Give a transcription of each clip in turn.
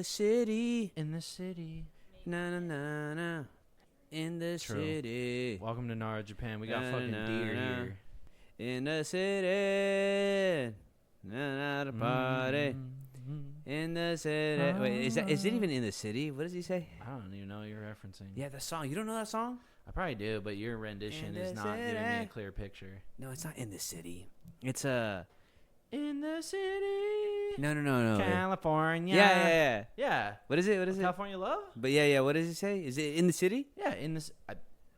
the city. In the city. Na na na na. In the True. city. Welcome to Nara, Japan. We got Na, fucking na, deer na. here. In the city. Na na the party. In the city. Wait, is it even in the city? What does he say? I don't even know what you're referencing. Yeah, that song. You don't know that song? I probably do, but your rendition In is the not giving me city. a clear picture. No, it's not in the city. It's In the city. no. California. Yeah. Yeah. What is it? California Love? But yeah. What does it say? Is it in the city? Yeah, in this.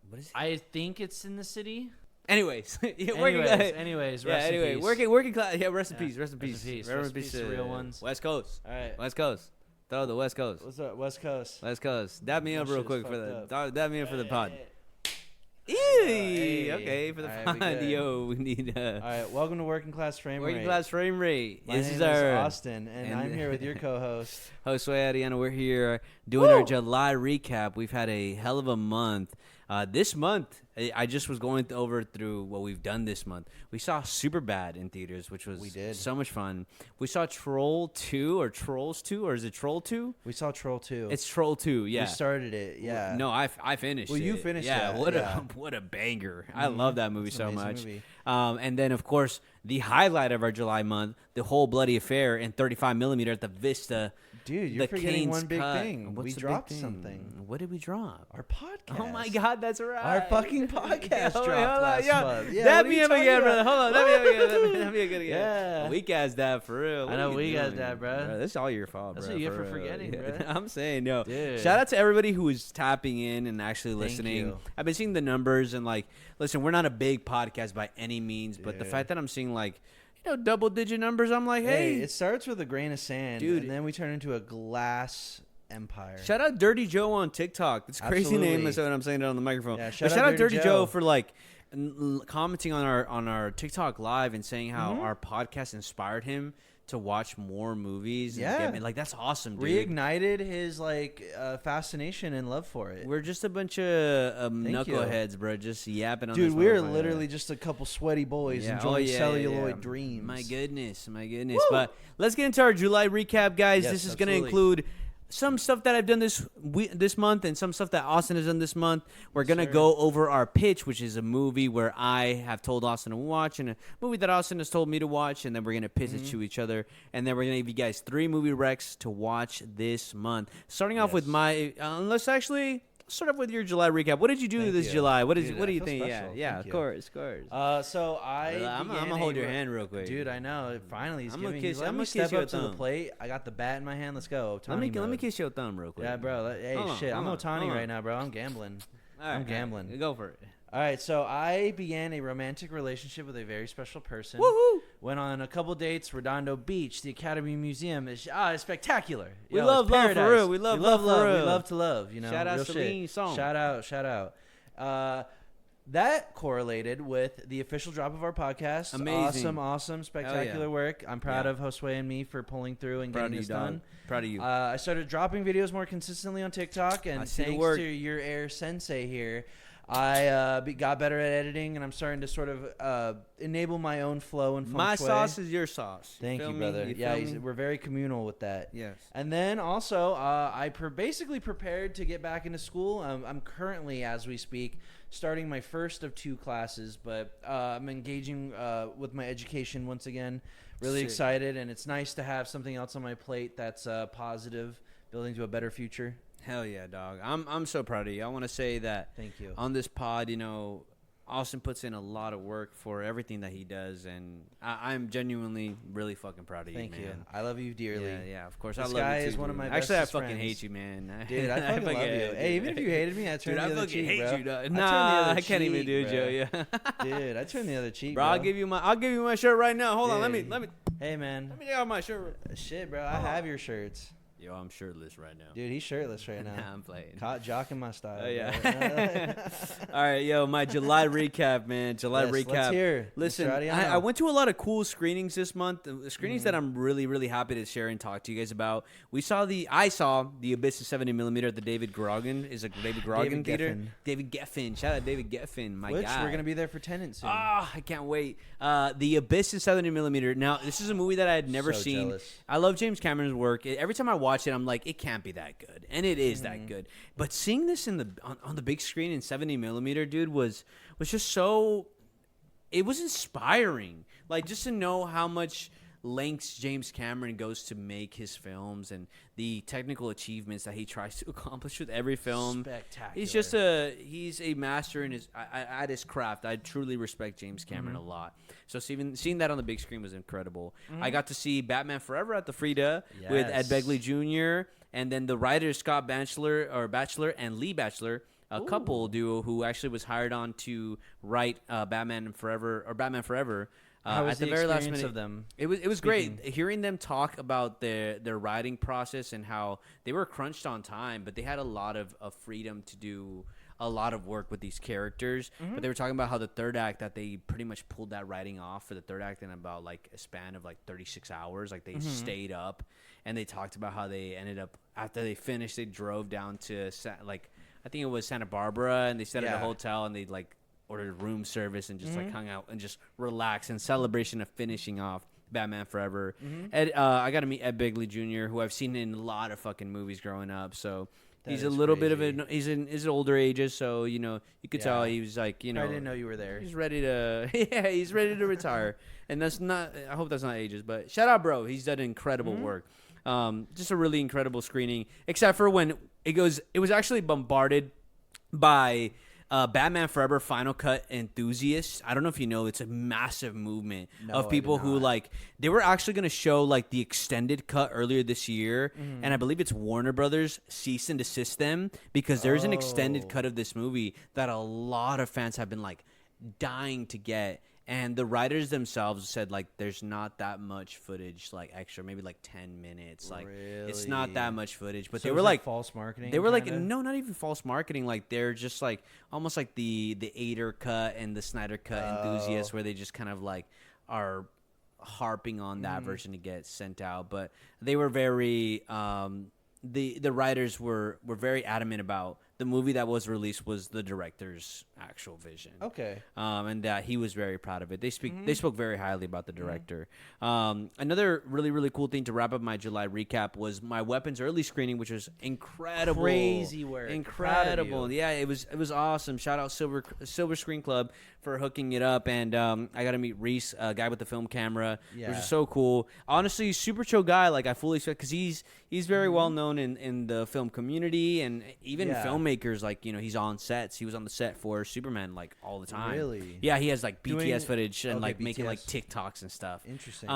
What is it? I think it's in the city. Anyways, Anyways, rest in peace. working class. Yeah, rest in Yeah, peace. Rest in peace. Rest in peace to real ones. West Coast. All right. West Coast. Throw the West Coast. What's up, West Coast? West Coast. Dab me That up real shit is quick for fucked the. up. Dab me up for the pod. Hey. Eee, Hey. okay, for the All right, we pod. good. Yo, we need All right, welcome to Working Class Frame working Rate. class frame rate. My This name is our Austin, and and- I'm here with your co-host. Josue Ariana. We're here doing our July recap. We've had a hell of a month. This month, I just was going over through what we've done this month. We saw Superbad in theaters, which was We did. so much fun. We saw Troll 2 or Trolls 2, or is it Troll 2? We saw Troll 2. It's Troll 2, yeah. We started it, yeah. No, I finished Well, it. you finished yeah, it, what yeah. what a banger. I Mhm. love that movie It's so an amazing much. movie. And then, of course, the highlight of our July month, the whole bloody affair in 35mm at the Vista. Dude, you're the forgetting Cane's one big Cut. thing. What's We the big dropped thing? something. What did we drop? Our podcast. Oh my God, that's right. Our fucking podcast Hold dropped on, last yo, month. Yeah, dab what are me you up talking again, brother. about? Hold on, dab me up again. Dab me again. Yeah. Weak ass dab for real. I What know, are you weak ass doing? dab, bro. This is all your fault, That's bro. what you get for real. forgetting, Yeah. bro. I'm saying, yo. Dude. Shout out to everybody who is tapping in and actually Thank listening. you. I've been seeing the numbers and like, listen, we're not a big podcast by any means, but the Dude. fact that I'm seeing like, double-digit numbers, I'm like, Hey, hey. it starts with a grain of sand, Dude. and then we turn into a glass empire. Shout out Dirty Joe on TikTok. That's a crazy name. Absolutely. That's what I'm saying it on the microphone. Yeah, But shout shout out out Dirty Dirty Joe Joe for like commenting on our TikTok live and saying how Mhm. our podcast inspired him to watch more movies. Yeah. And like that's awesome, dude. Reignited his fascination and love for it. We're just a bunch of Thank you. knuckleheads, bro. Just yapping on Dude, this we're motherfucker. literally just a couple sweaty boys Yeah. enjoying yeah, celluloid yeah. dreams. My goodness. Woo! But let's get into our July recap, guys. Yes, This is going to absolutely. include some stuff that I've done this month and some stuff that Austin has done this month. We're Yes, going to sir. go over our pitch, which is a movie where I have told Austin to watch and a movie that Austin has told me to watch, and then we're going to pitch it Mm-hmm. to each other. And then we're going to give you guys 3 movie recs to watch this month. Starting off with Yes. my let's actually start off with your July recap. What did you do Thank this you. July? What Dude, do I you feel think? special. Yeah, Thank of you. course. So I'm gonna hold your hand real quick. Dude, I know. Finally, he's I'm gonna giving. kiss- He's letting I'm me gonna kiss step your up to the thumb. plate. I got the bat in my hand. Let's go. Let me Otani mode. kiss your thumb real quick. Yeah, bro. Hey, Hold on, shit. I'm hold on, Otani hold on. right now, bro. I'm gambling. All right, I'm gambling. all right, go for it. All right, so I began a romantic relationship with a very special person. Woohoo! Went on a couple dates. Redondo Beach, the Academy Museum. It's spectacular. We Yo, love it's love for paradise. real. We love love. for real. We love to love. You know, Shout out real Celine shit. Song. Shout out. That correlated with the official drop of our podcast. Amazing. Awesome, spectacular work. I'm proud Yeah. of Josue and me for pulling through and Proud of getting you, this dog. done. Proud of you. I started dropping videos more consistently on TikTok, I and see the thanks work. to your air sensei here, I got better at editing, and I'm starting to sort of enable my own flow and feng My shui. sauce is your sauce. You Thank feel you, me? brother. You Yeah, feel me? we're very communal with that. Yes. And then also, I basically prepared to get back into school. I'm currently, as we speak, starting my first of 2 classes, but I'm engaging with my education once again. Really Sick. excited, and it's nice to have something else on my plate that's positive, building to a better future. Hell yeah, dog. I'm so proud of you. I want to say that Thank you. on this pod, Austin puts in a lot of work for everything that he does, and I'm genuinely really fucking proud of you, Thank man. you. I love you dearly. Yeah, of course. This I love guy you too, is one of dude. my Actually, I bestest fucking friends. hate you, man. Dude, I fucking love you. Hey, even if you hated me, I turned Dude, the I other fucking cheek, hate bro. you, dog. I turned the Nah, other I can't even cheek, do, bro. Joe. Yeah. Dude, I turned the other cheek, Bro, bro. I'll give you my shirt right now. Hold on, let me Dude. Hey, man. take out my shirt. Shit, bro. I Hold on. have your shirts. Yo, I'm shirtless right now. Dude, he's shirtless right now. Nah, I'm playing. Caught jocking my style. Oh yeah. bro. All right, yo, my July recap, man. July Yes, recap. let's hear. Listen, Mr. Ariano. I went to a lot of cool screenings this month. Screenings Mm-hmm. that I'm really, really happy to share and talk to you guys about. I saw the Abyss of 70mm at the David Grogan. Is a David Grogan David theater. Geffen. David Geffen. Shout out David Geffen, my Which guy. we're gonna be there for Tenet soon. Ah, I can't wait. The Abyss is 70mm. Now, this is a movie that I had never So seen. jealous. I love James Cameron's work. Every time I watch watch it, I'm like, it can't be that good, and it is that good. But seeing this on the big screen in 70 millimeter, dude, was just so. It was inspiring, like just to know how much lengths James Cameron goes to make his films and the technical achievements that he tries to accomplish with every film. Spectacular. He's a master in his at his craft. I truly respect James Cameron a lot. So seeing that on the big screen was incredible. I got to see Batman Forever at the Frida with Ed Yes. Begley Jr. and then the writers Scott Batchelor and Lee Batchelor. A couple duo who actually was hired on to write Batman Forever. How was At the the very last experience minute, of them it was speaking? great hearing them talk about their writing process and how they were crunched on time, but they had a lot of freedom to do a lot of work with these characters. But they were talking about how the third act, that they pretty much pulled that writing off for the third act in about like a span of like 36 hours. Like they stayed up, and they talked about how they ended up after they finished, they drove down to I think it was Santa Barbara, and they stayed at a Yeah. hotel, and they like ordered room service and just like hung out and just relaxed in celebration of finishing off Batman Forever. I got to meet Ed Begley Jr., who I've seen in a lot of fucking movies growing up. So he's a is little bit of crazy. he's in his older ages, so you could tell Yeah. he was like I didn't know you were there. he's ready to he's ready to retire, and that's not. I hope that's not ages, but shout out, bro. He's done incredible work. Just a really incredible screening, except for when it was actually bombarded by Batman Forever Final Cut enthusiasts. I don't know if you know, it's a massive movement No, of I people did who not. like they were actually going to show like the extended cut earlier this year, and I believe it's Warner Brothers cease and desist them because there's an extended Oh. cut of this movie that a lot of fans have been like dying to get. And the writers themselves said like there's not that much footage, like extra, maybe like 10 minutes. Like it's not Really? that much footage, but So they it were was like false marketing. they were like, kinda? no, not even false marketing. Like they're just like almost like the Ader cut and the Snyder cut enthusiasts, where they just kind of like are harping on that version to get sent out. But they were very the writers were very adamant about the movie that was released was the director's actual vision. Okay. And that he was very proud of it. They spoke very highly about the director. Another really, really cool thing to wrap up my July recap was my Weapons early screening, which was incredible. Crazy work. Proud of Incredible. you. Yeah, it was awesome. Shout out Silver Screen Club for hooking it up. And I got to meet Reese, a guy with the film camera, which Yeah. is so cool. Honestly, super chill guy. Like I fully expect, because he's very well known in the film community, and even Yeah. filmmakers. Like he's on sets. He was on the set for Superman like all the time. Really? Yeah, he has like BTS Doing- footage and okay, like making like BTS. TikToks and stuff. Interesting.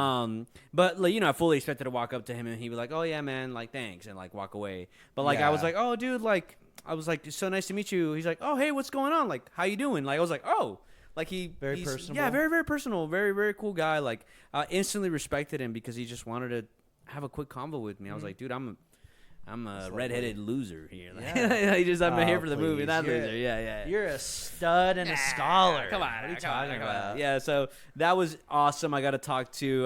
But like, I fully expected to walk up to him and he'd be like, "Oh yeah, man, like thanks," and like walk away. But like I was Yeah. like, "Oh, dude, like I was like, it's so nice to meet you." He's like, "Oh, hey, what's going on? Like, how you doing?" Like I was like, "Oh." Like he's personable? Yeah, very, very personal. Very, very cool guy. Like instantly respected him because he just wanted to have a quick convo with me. I was like, dude, I'm a redheaded loser here. Like, Yeah. I'm here Oh, for the movie, please. not You're- loser. Yeah. You're a stud and a scholar. Come on, What are you come on, talking come on. about? Yeah, so that was awesome. I got to talk to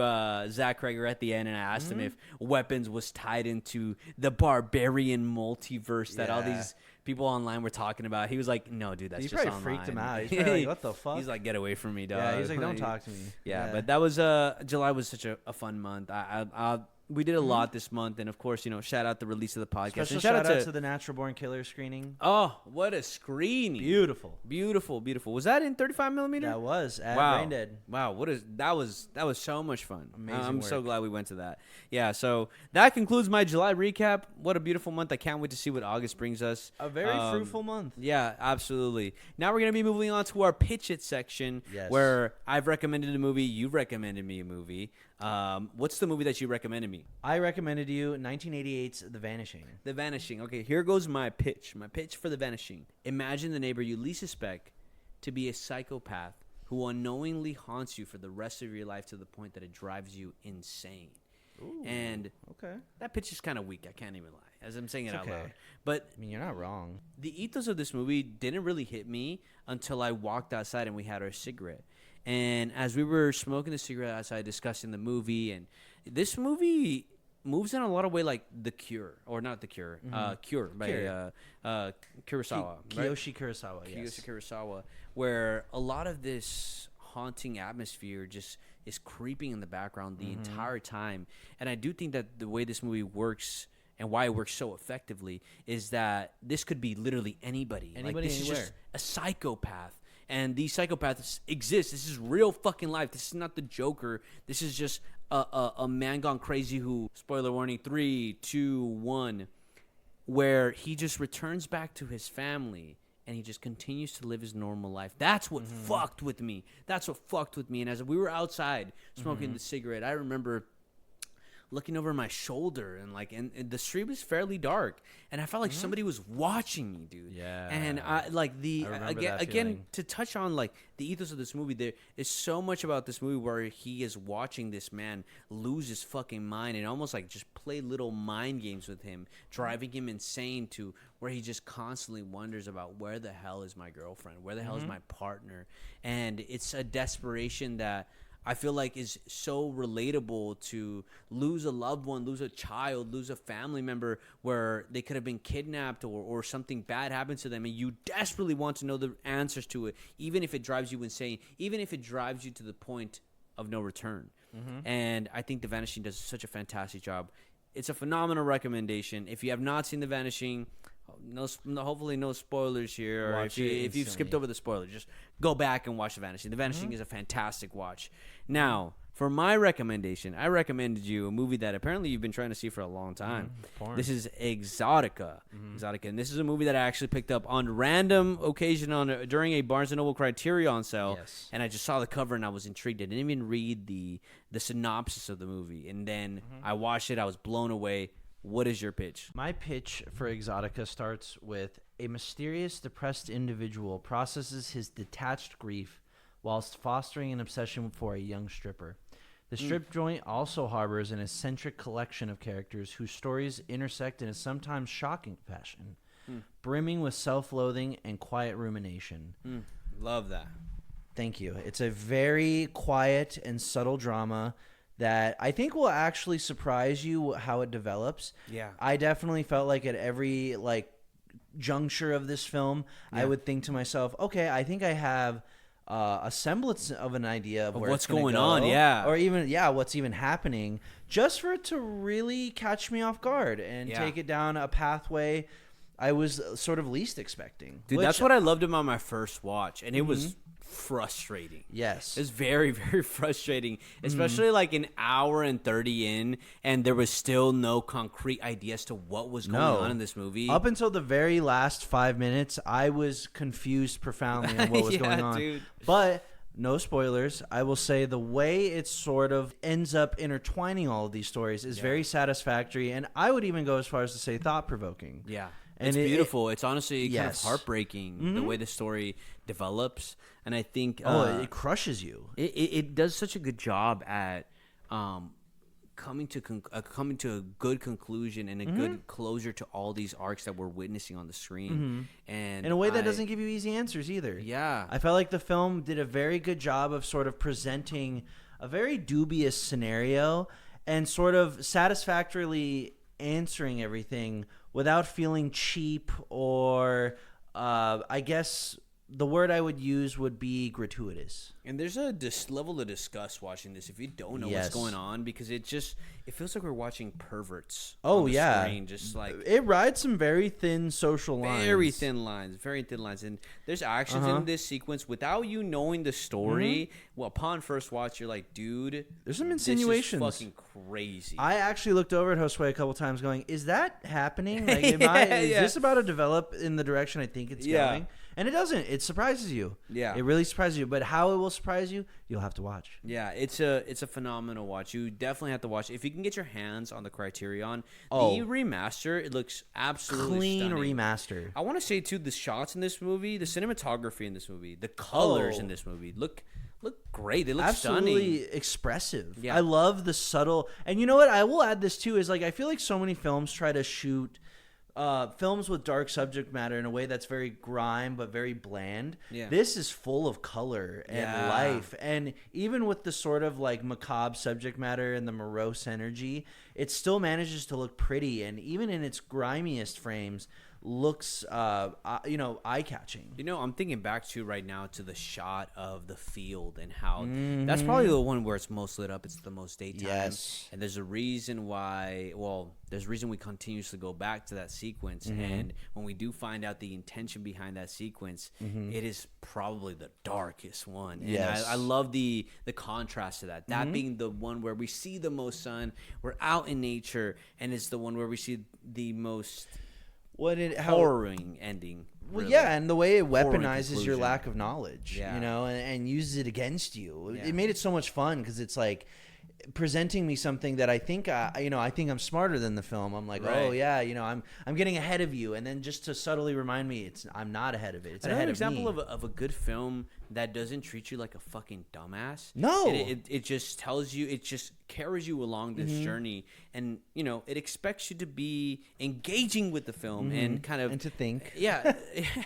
Zach Kreger at the end, and I asked him if Weapons was tied into the barbarian multiverse that all Yeah. these people online were talking about. He was like, "No, dude, that's You just probably freaked him online." out. He's probably like, "What the fuck?" He's like, "Get away from me, dog." Yeah, he's like, "Don't talk to me." Yeah, but that was July was such a fun month. We did a lot this month, and of course, shout out the release of the podcast. Special and shout out to the Natural Born Killer screening. oh, what a screening! Beautiful. Beautiful. Was that in 35 millimeter? That was at Wow. Brain Dead. Wow, that was so much fun. Amazing I'm so work. glad we went to that. Yeah, so that concludes my July recap. What a beautiful month. I can't wait to see what August brings us. A very fruitful month. Yeah, absolutely. Now we're going to be moving on to our Pitch It section, Yes. where I've recommended a movie, you've recommended me a movie. What's the movie that you recommended me? I recommended you 1988's The Vanishing. The Vanishing. Okay, here goes my pitch. My pitch for The Vanishing. Imagine the neighbor you least suspect to be a psychopath who unknowingly haunts you for the rest of your life to the point that it drives you insane. Ooh, And okay. that pitch is kind of weak. I can't even lie, as I'm saying it It's out okay. loud. But I mean, you're not wrong. the ethos of this movie didn't really hit me until I walked outside and we had our cigarette. And as we were smoking the cigarette outside, discussing the movie, and this movie moves in a lot of way like The Cure, or not The Cure, Cure by Cure. Kurosawa. right? Kiyoshi Kurosawa, yes. Kiyoshi Kurosawa, where a lot of this haunting atmosphere just is creeping in the background the entire time. And I do think that the way this movie works and why it works so effectively is that this could be literally anybody. Anybody, this anywhere. is just a psychopath. And these psychopaths exist. This is real fucking life. This is not the Joker. This is just a man gone crazy who, spoiler warning, 3, 2, 1, where he just returns back to his family and he just continues to live his normal life. That's what fucked with me. That's what fucked with me. And as we were outside smoking the cigarette, I remember looking over my shoulder and the street was fairly dark and I felt like somebody was watching me, dude. Yeah. And I remember that again feeling. to touch on like the ethos of this movie, there is so much about this movie where he is watching this man lose his fucking mind and almost like just play little mind games with him, driving him insane to where he just constantly wonders about where the hell is my girlfriend, where the hell is my partner, and it's a desperation that I feel like is so relatable to lose a loved one, lose a child, lose a family member where they could have been kidnapped or something bad happened to them. And you desperately want to know the answers to it, even if it drives you insane, even if it drives you to the point of no return. And I think The Vanishing does such a fantastic job. It's a phenomenal recommendation. If you have not seen The Vanishing, hopefully no spoilers here. Or if you've skipped over the spoilers, just go back and watch The Vanishing. The Vanishing is a fantastic watch. Now, for my recommendation, I recommended you a movie that apparently you've been trying to see for a long time. This is Exotica. Exotica, and this is a movie that I actually picked up on random occasion during a Barnes & Noble Criterion sale. Yes. And I just saw the cover and I was intrigued. I didn't even read the synopsis of the movie. And then I watched it. I was blown away. What is your pitch? My pitch for Exotica starts with a mysterious, depressed individual processes his detached grief whilst fostering an obsession for a young stripper. The strip joint also harbors an eccentric collection of characters whose stories intersect in a sometimes shocking fashion, brimming with self-loathing and quiet rumination. Love that. Thank you. It's a very quiet and subtle drama that I think will actually surprise you how it develops. Yeah. I definitely felt like at every juncture of this film, I would think to myself, okay, I think I have a semblance of an idea of where what's it's gonna going go, on, yeah. or even what's even happening, just for it to really catch me off guard and take it down a pathway I was sort of least expecting. Dude, that's what I loved about my first watch, and it was frustrating. Yes. It's very, very frustrating, especially like an hour and 30 in, and there was still no concrete idea as to what was going on in this movie. Up until the very last 5 minutes, I was confused profoundly on what was going on. Dude. But no spoilers. I will say the way it sort of ends up intertwining all of these stories is very satisfactory, and I would even go as far as to say thought-provoking. Yeah. And It's beautiful. It's honestly kind of Yes. heartbreaking the way the story develops, and I think it crushes you. it does such a good job at coming to a good conclusion and a good closure to all these arcs that we're witnessing on the screen, and In a way that doesn't give you easy answers either. Yeah. I felt like the film did a very good job of sort of presenting a very dubious scenario and sort of satisfactorily answering everything without feeling cheap or I guess the word I would use would be gratuitous. And there's a level to discuss watching this if you don't know what's Yes. going on, because it feels like we're watching perverts. Oh, on the yeah. screen, just like It rides some very thin social lines. very thin lines, and there's actions in this sequence without you knowing the story. Well, upon first watch, you're like, dude, There's some this insinuations. is fucking crazy. I actually looked over at Josue a couple times going, is that happening? Like, is Yeah. this about to develop in the direction I think it's Yeah. going? And it doesn't. It surprises you. Yeah. It really surprises you. But how it will surprise you, you'll have to watch. Yeah, it's a phenomenal watch. You definitely have to watch it. If you can get your hands on the Criterion, Oh. the remaster, it looks absolutely Clean stunning. remaster. I want to say too, the shots in this movie, the cinematography in this movie, the colors in this movie look great. They look Absolutely stunning. expressive. Yeah. I love the subtle. And you know what? I will add this too, is like I feel like so many films try to shoot films with dark subject matter in a way that's very grime but very bland. Yeah. This is full of color and Yeah. life, and even with the sort of like macabre subject matter and the morose energy, it still manages to look pretty. And even in its grimiest frames, looks, eye catching. I'm thinking back to right now to the shot of the field and how Mm-hmm. that's probably the one where it's most lit up. It's the most daytime. Yes. And there's a reason why, there's a reason we continuously go back to that sequence. Mm-hmm. And when we do find out the intention behind that sequence, it is probably the darkest one. And Yes. I love the contrast to that. That being the one where we see the most sun, we're out in nature, and it's the one where we see the most horroring ending. Well, really. yeah, and the way it Horrible weaponizes your conclusion. lack of knowledge, Yeah. and uses it against you. Yeah. It made it so much fun because it's like presenting me something that I think I'm smarter than the film. I'm like, Right. oh yeah, I'm getting ahead of you, and then just to subtly remind me, I'm not ahead of it. It's Another ahead example of me. of a good film that doesn't treat you like a fucking dumbass. No. It just tells you, it just carries you along this journey, and it expects you to be engaging with the film and kind of and to think, yeah,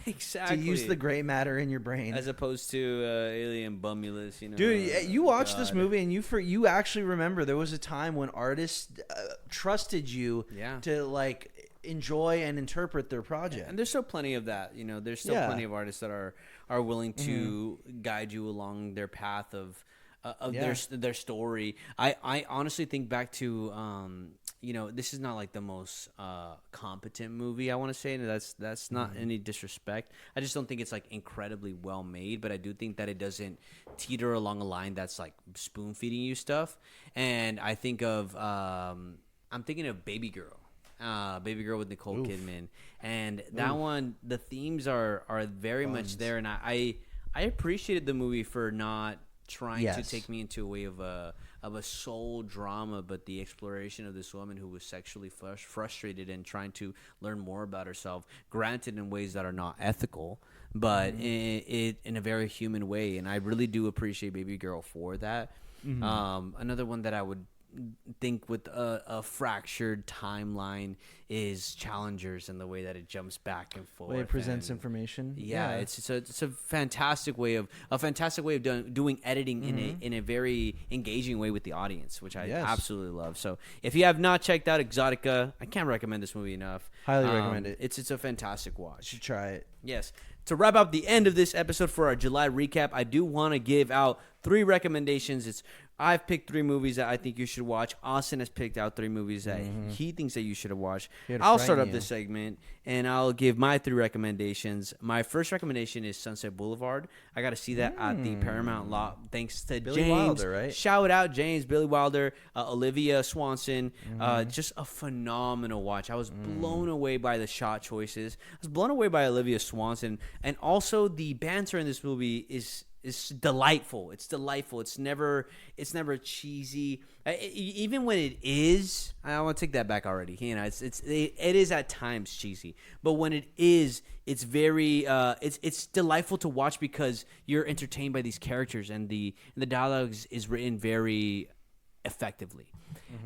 exactly, to use the gray matter in your brain. as opposed to Alien Bumulus. Dude, you watched this God. movie and you actually remember there was a time when artists trusted you Yeah. to like enjoy and interpret their project. And there's still plenty of that. There's still Yeah. plenty of artists that are willing to guide you along their path of Yeah. their story. I honestly think back to this is not like the most competent movie, I want to say, and that's not any disrespect. I just don't think it's like incredibly well made, but I do think that it doesn't teeter along a line that's like spoon feeding you stuff. And I think of I'm thinking of Baby Girl. Baby Girl with Nicole Kidman, and that one, the themes are very much there, and I appreciated the movie for not trying to Yes. take me into a way of a soul drama, but the exploration of this woman who was sexually frustrated and trying to learn more about herself, granted in ways that are not ethical, but in a very human way, and I really do appreciate Baby Girl for that. Another one that I would think with a fractured timeline is Challengers, and the way that it jumps back and forth. Way it presents and, information. Yeah, it's a fantastic way of doing editing in a very engaging way with the audience, which I Yes. absolutely love. So if you have not checked out Exotica, I can't recommend this movie enough. Highly recommend it. It's a fantastic You watch. should try it. Yes. To wrap up the end of this episode for our July recap, I do want to give out 3 recommendations. I've picked 3 movies that I think you should watch. Austin has picked out 3 movies that he thinks that you should have watched. Here to I'll start frighten up you. this segment, and I'll give my 3 recommendations. My first recommendation is Sunset Boulevard. I got to see that at the Paramount lot, thanks to Billy James. Wilder, right? Shout out James, Billy Wilder, Olivia Swanson. Just a phenomenal watch. I was blown away by the shot choices. I was blown away by Olivia Swanson, and also the banter in this movie is delightful. It's delightful. It's never cheesy. Even when it is, I want to take that back already. It is at times cheesy, but when it is, it's very it's delightful to watch because you're entertained by these characters, and the dialogue is written very effectively.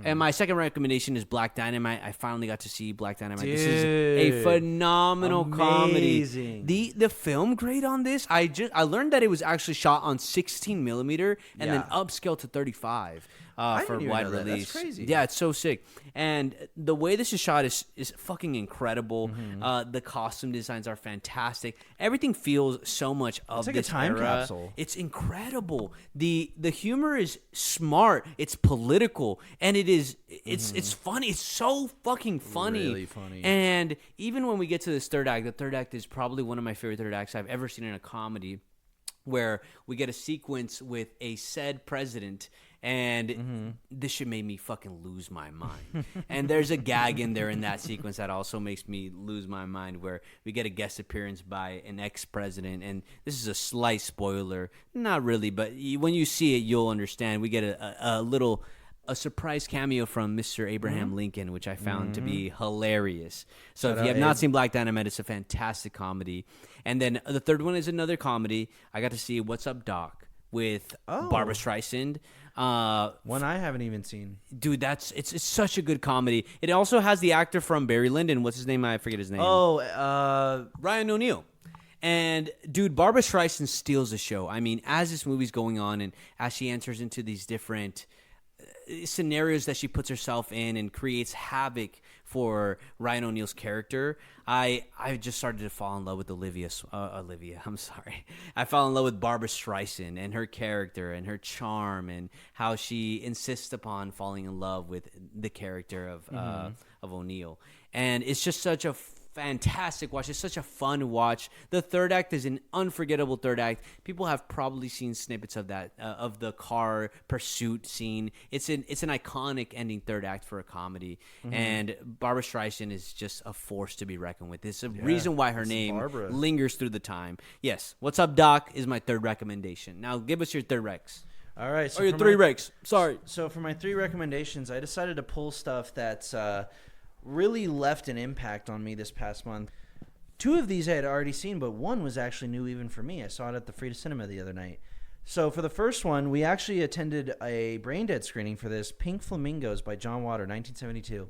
And my second recommendation is Black Dynamite. I finally got to see Black Dynamite. This is a Dude. phenomenal comedy. Amazing. The film grade on this, I learned that it was actually shot on 16 millimeter and then Yeah. upscaled to 35 I for didn't even wide know that. That's release. crazy. Yeah, it's so sick. And the way this is shot is fucking incredible. The costume designs are fantastic. Everything feels so much of like a this time era. capsule. It's incredible. The humor is smart. It's political, and it's funny. It's so fucking funny. Really funny. And even when we get to this third act, the third act is probably one of my favorite third acts I've ever seen in a comedy, where we get a sequence with a said president, and this shit made me fucking lose my mind. And there's a gag in there in that sequence that also makes me lose my mind, where we get a guest appearance by an ex-president, and this is a slight spoiler, not really, but when you see it, you'll understand. We get a surprise cameo from Mr. Abraham Lincoln, which I found to be hilarious. So Shout if you out have not Abe. seen Black Dynamite, it's a fantastic comedy. And then the third one is another comedy. I got to see What's Up, Doc with Barbara Streisand. One I haven't even seen. Dude, it's such a good comedy. It also has the actor from Barry Lyndon. What's his name? I forget his name. Ryan O'Neal. And dude, Barbara Streisand steals the show. I mean, as this movie's going on and as she enters into these different scenarios that she puts herself in and creates havoc for Ryan O'Neal's character, I just started to fall in love with Olivia. I'm sorry. I fell in love with Barbara Streisand and her character and her charm and how she insists upon falling in love with the character of O'Neal. And it's just such a fantastic watch. It's such a fun watch. The third act is an unforgettable third act. People have probably seen snippets of that, of the car pursuit scene. It's an iconic ending third act for a comedy. And Barbara Streisand is just a force to be reckoned with. It's a reason why her name lingers through the time. Yes. What's Up, Doc is my third recommendation. Now give us your third recs. All right. So or your three recs. Sorry. So for my 3 recommendations, I decided to pull stuff that's really left an impact on me this past month. 2 of these I had already seen, but one was actually new even for me. I saw it at the Frida Cinema the other night. So for the first one, we actually attended a Braindead screening for this, Pink Flamingos by John Water, 1972.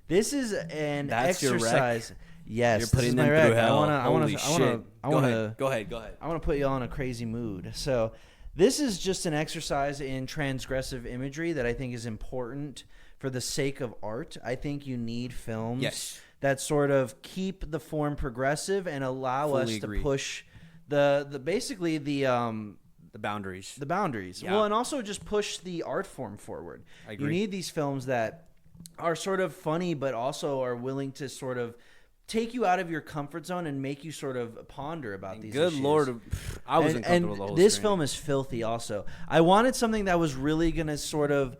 This is an That's your exercise. rec? Yes, You're putting them this is my through rec. hell. I want Holy to. shit. Go ahead. Go ahead. I want to put you all in a crazy mood. So this is just an exercise in transgressive imagery that I think is important for the sake of art. I think you need films that sort of keep the form progressive and allow Fully us agree. to push the basically the boundaries. the boundaries. Yeah. Well, and also just push the art form forward. I agree. You need these films that are sort of funny, but also are willing to sort of take you out of your comfort zone and make you sort of ponder about these Good issues. Lord, I was uncomfortable the whole This screening. film is filthy also. I wanted something that was really going to sort of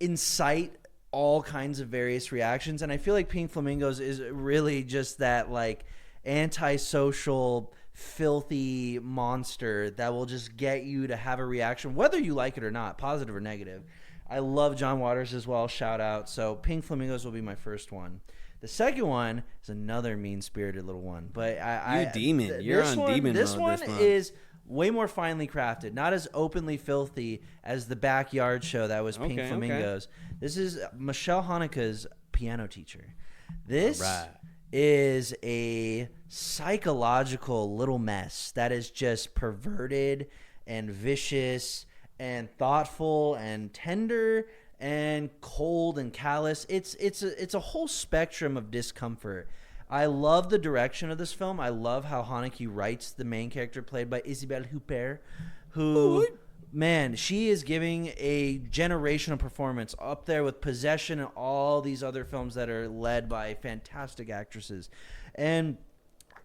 incite all kinds of various reactions, and I feel like Pink Flamingos is really just that like antisocial, filthy monster that will just get you to have a reaction, whether you like it or not, positive or negative. I love John Waters as well, shout out. So Pink Flamingos will be my first one. The second one is another mean-spirited little one, but demon. You're on demon This mode one this month. is way more finely crafted, not as openly filthy as the Backyard Show that was Pink Okay, Flamingos. This is Michelle Haneke's piano teacher. This All right. is a psychological little mess that is just perverted and vicious and thoughtful and tender and cold and callous. It's a whole spectrum of discomfort. I love the direction of this film. I love how Haneke writes the main character played by Isabelle Huppert, who, man, she is giving a generational performance up there with Possession and all these other films that are led by fantastic actresses. And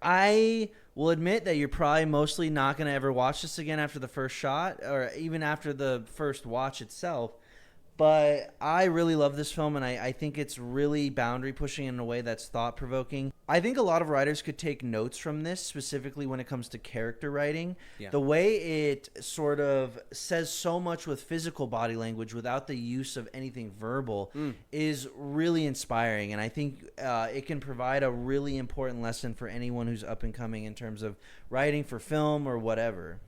I will admit that you're probably mostly not going to ever watch this again after the first shot or even after the first watch itself. But I really love this film, and I think it's really boundary pushing in a way that's thought provoking. I think a lot of writers could take notes from this, specifically when it comes to character writing. Yeah. The way it sort of says so much with physical body language without the use of anything verbal is really inspiring. And I think it can provide a really important lesson for anyone who's up and coming in terms of writing for film or whatever.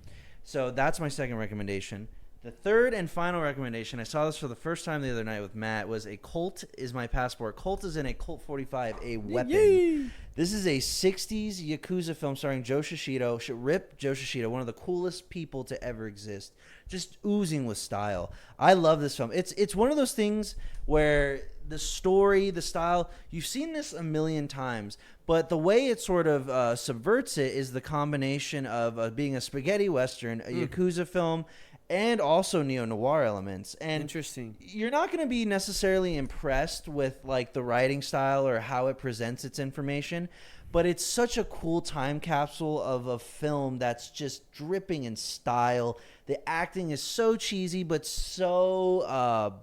So that's my second recommendation. The third and final recommendation, I saw this for the first time the other night with Matt, was A Colt Is My Passport. Colt is in a Colt 45, a weapon. Yay. This is a 60s Yakuza film starring Joe Shishido. Rip Joe Shishido, one of the coolest people to ever exist. Just oozing with style. I love this film. It's one of those things where the story, the style, you've seen this a million times, but the way it sort of subverts it is the combination of being a spaghetti western, a Yakuza film, and also neo-noir elements. And Interesting. you're not going to be necessarily impressed with like the writing style or how it presents its information, but it's such a cool time capsule of a film that's just dripping in style. The acting is so cheesy, but so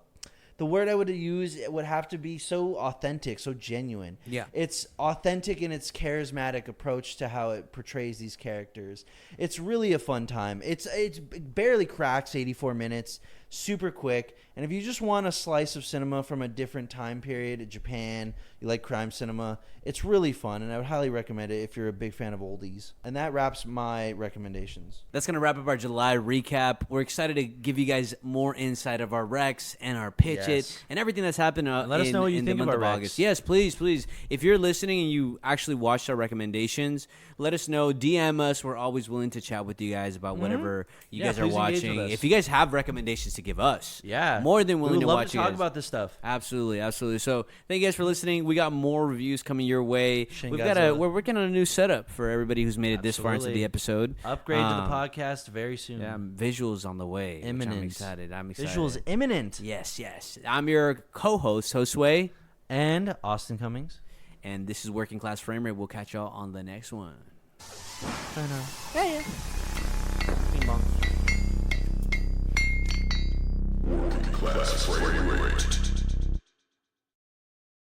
the word I would use would have to be so authentic, so genuine. Yeah. It's authentic in its charismatic approach to how it portrays these characters. It's really a fun time. It barely cracks 84 minutes, super quick. And if you just want a slice of cinema from a different time period, Japan, you like crime cinema, it's really fun. And I would highly recommend it if you're a big fan of oldies. And that wraps my recommendations. That's going to wrap up our July recap. We're excited to give you guys more insight of our recs and our pitches Yes. and everything that's happened let us know what you in think the of month our of recs. August. Yes, please, please. If you're listening and you actually watched our recommendations, let us know. DM us. We're always willing to chat with you guys about whatever you Yeah, guys are please engage watching. with us. If you guys have recommendations to give us. Yeah. More than willing we to would love watch to you talk guys. about this stuff. Absolutely. So thank you guys for listening. We got more reviews coming your way. Shin We're working on a new setup for everybody who's made it this far into the episode. Upgrade to the podcast very soon. Yeah, visuals on the way. Imminent. I'm excited. Visuals imminent. Yes. I'm your co-host, Josue. And Austin Cummings. And this is Working Class Frame Rate. We'll catch y'all on the next one. Bye now. Yeah. Bing bong. Working Class Frame Rate.